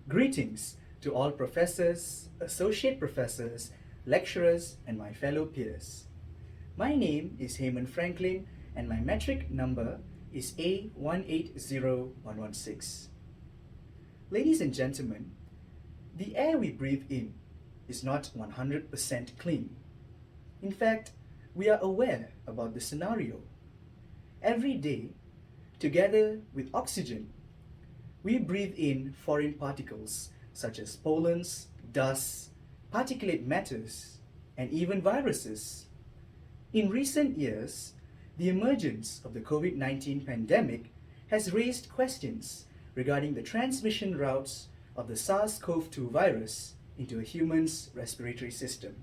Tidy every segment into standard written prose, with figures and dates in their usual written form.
Greetings to all professors, associate professors, lecturers, and my fellow peers. My name is Haimon Franklin, and my Matric number is A180116. Ladies and gentlemen, the air we breathe in is not 100% clean. In fact, we are aware about the scenario. Every day, together with oxygen, we breathe in foreign particles such as pollens, dust, particulate matters, and even viruses. In recent years, the emergence of the COVID-19 pandemic has raised questions regarding the transmission routes of the SARS-CoV-2 virus into a human's respiratory system.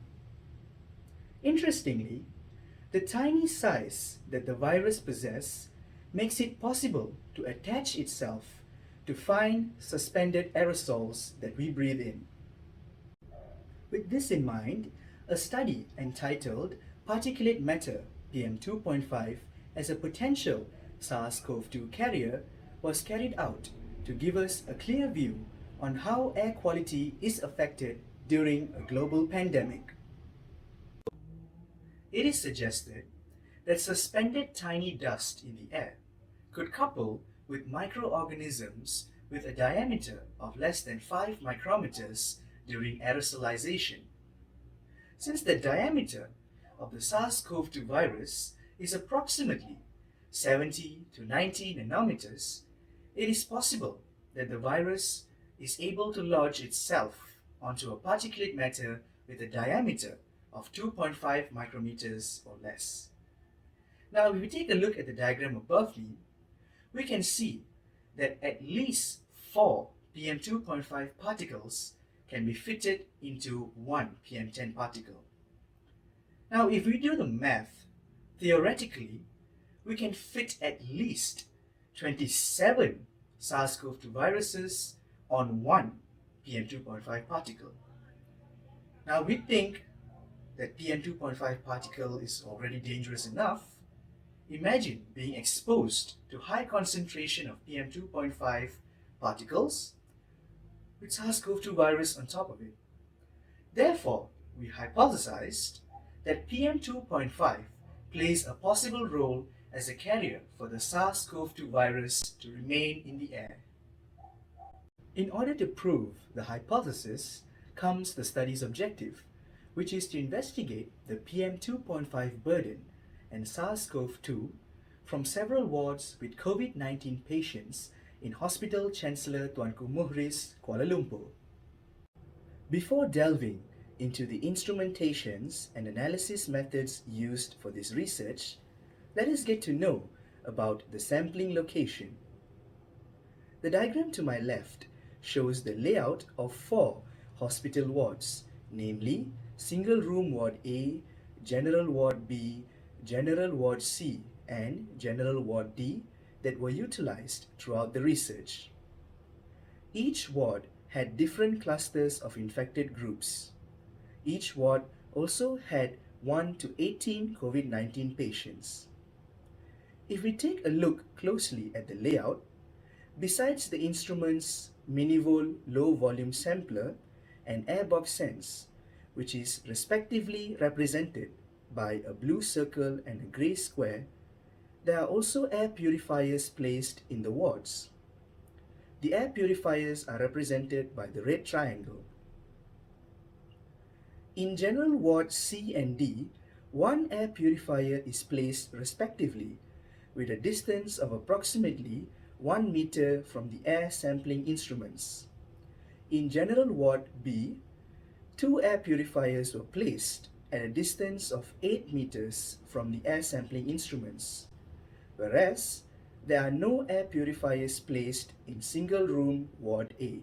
Interestingly, the tiny size that the virus possesses makes it possible to attach itself to fine suspended aerosols that we breathe in. With this in mind, a study entitled Particulate Matter PM2.5 as a potential SARS-CoV-2 carrier was carried out to give us a clear view on how air quality is affected during a global pandemic. It is suggested that suspended tiny dust in the air could couple with microorganisms with a diameter of less than 5 micrometers during aerosolization. Since the diameter of the SARS-CoV-2 virus is approximately 70 to 90 nanometers, it is possible that the virus is able to lodge itself onto a particulate matter with a diameter of 2.5 micrometers or less. Now, if we take a look at the diagram above me, we can see that at least 4 PM2.5 particles can be fitted into one PM10 particle. Now, if we do the math, theoretically, we can fit at least 27 SARS-CoV-2 viruses on one PM2.5 particle. Now, we think that PM2.5 particle is already dangerous enough. Imagine being exposed to high concentration of PM2.5 particles with SARS-CoV-2 virus on top of it. Therefore, we hypothesized that PM2.5 plays a possible role as a carrier for the SARS-CoV-2 virus to remain in the air. In order to prove the hypothesis comes the study's objective, which is to investigate the PM2.5 burden and SARS-CoV-2 from several wards with COVID-19 patients in Hospital Chancellor Tuanku Muhriz, Kuala Lumpur. Before delving into the instrumentations and analysis methods used for this research, let us get to know about the sampling location. The diagram to my left shows the layout of 4 hospital wards, namely Single Room Ward A, General Ward B, General Ward C, and General Ward D that were utilized throughout the research. Each ward had different clusters of infected groups. Each ward also had 1 to 18 COVID-19 patients. If we take a look closely at the layout, besides the instruments Minivol low volume sampler and airbox sense, which is respectively represented by a blue circle and a grey square, there are also air purifiers placed in the wards. The air purifiers are represented by the red triangle. In General Ward C and D, one air purifier is placed respectively with a distance of approximately 1 meter from the air sampling instruments. In General Ward B, 2 air purifiers were placed at a distance of 8 meters from the air sampling instruments, whereas there are no air purifiers placed in Single Room Ward A.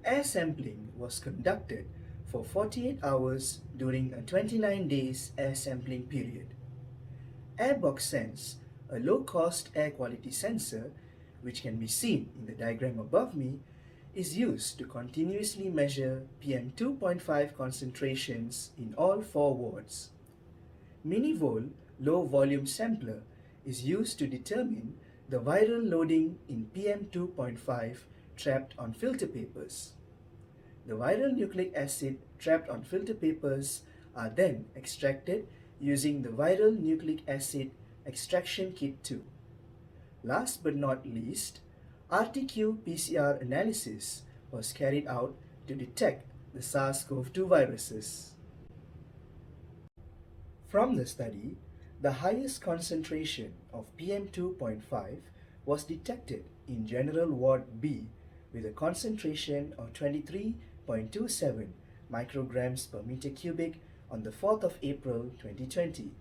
Air sampling was conducted for 48 hours during a 29 days air sampling period. Airbox Sense, a low-cost air quality sensor, which can be seen in the diagram above me, is used to continuously measure PM2.5 concentrations in all 4 wards. Minivol low volume sampler is used to determine the viral loading in PM2.5 trapped on filter papers. The viral nucleic acid trapped on filter papers are then extracted using the viral nucleic acid extraction kit 2. Last but not least, RT-qPCR analysis was carried out to detect the SARS-CoV-2 viruses. From the study, the highest concentration of PM2.5 was detected in General Ward B with a concentration of 23.27 micrograms per meter cubic on the 4th of April 2020,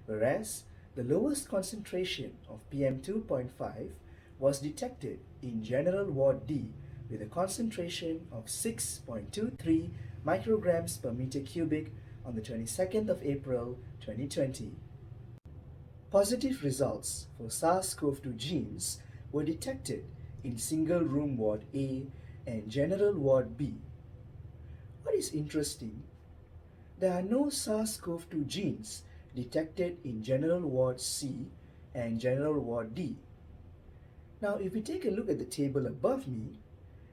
whereas the lowest concentration of PM2.5 was detected in General Ward D with a concentration of 6.23 micrograms per meter cubic on the 22nd of April 2020. Positive results for SARS-CoV-2 genes were detected in Single Room Ward A and General Ward B. What is interesting, there are no SARS-CoV-2 genes detected in General Ward C and General Ward D. Now, if we take a look at the table above me,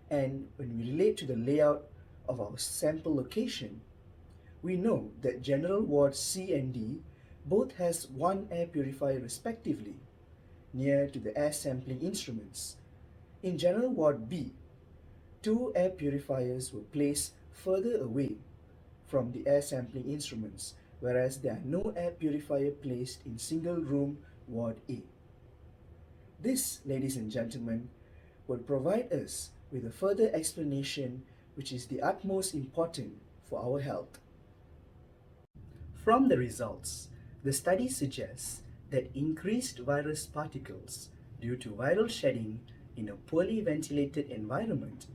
and when we relate to the layout of our sample location, we know that General Ward C and D both has one air purifier respectively, near to the air sampling instruments. In General Ward B, 2 air purifiers were placed further away from the air sampling instruments, whereas there are no air purifier placed in Single Room Ward A. This, ladies and gentlemen, will provide us with a further explanation which is the utmost important for our health. From the results, the study suggests that increased virus particles due to viral shedding in a poorly ventilated environment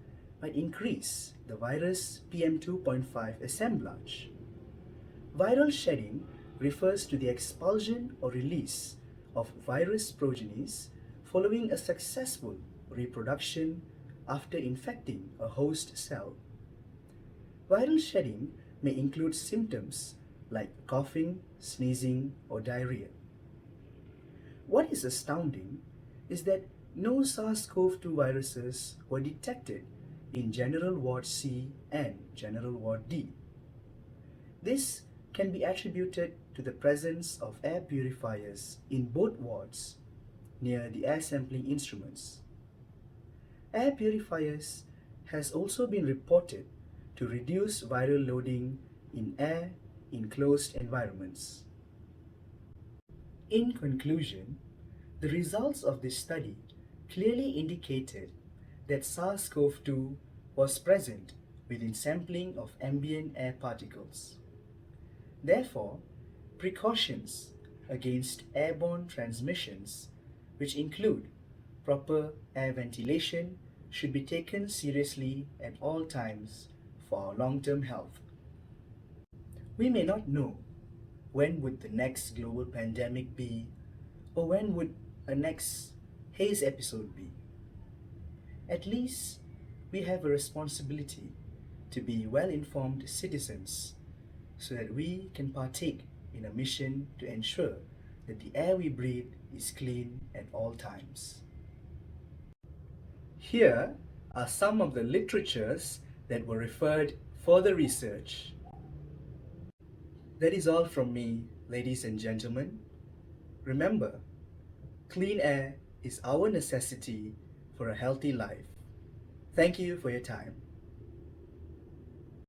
might increase the virus PM2.5 assemblage. Viral shedding refers to the expulsion or release of virus progenies following a successful reproduction after infecting a host cell. Viral shedding may include symptoms like coughing, sneezing, or diarrhea. What is astounding is that no SARS-CoV-2 viruses were detected in General Ward C and General Ward D. This can be attributed to the presence of air purifiers in both wards near the air sampling instruments. Air purifiers has also been reported to reduce viral loading in air in closed environments. In conclusion, the results of this study clearly indicated that SARS-CoV-2 was present within sampling of ambient air particles. Therefore, precautions against airborne transmissions, which include proper air ventilation, should be taken seriously at all times for our long-term health. We may not know when would the next global pandemic be, or when would a next haze episode be. At least we have a responsibility to be well-informed citizens so that we can partake in a mission to ensure that the air we breathe is clean at all times. Here are some of the literatures that were referred for the research. That is all from me, ladies and gentlemen. Remember, clean air is our necessity for a healthy life. Thank you for your time.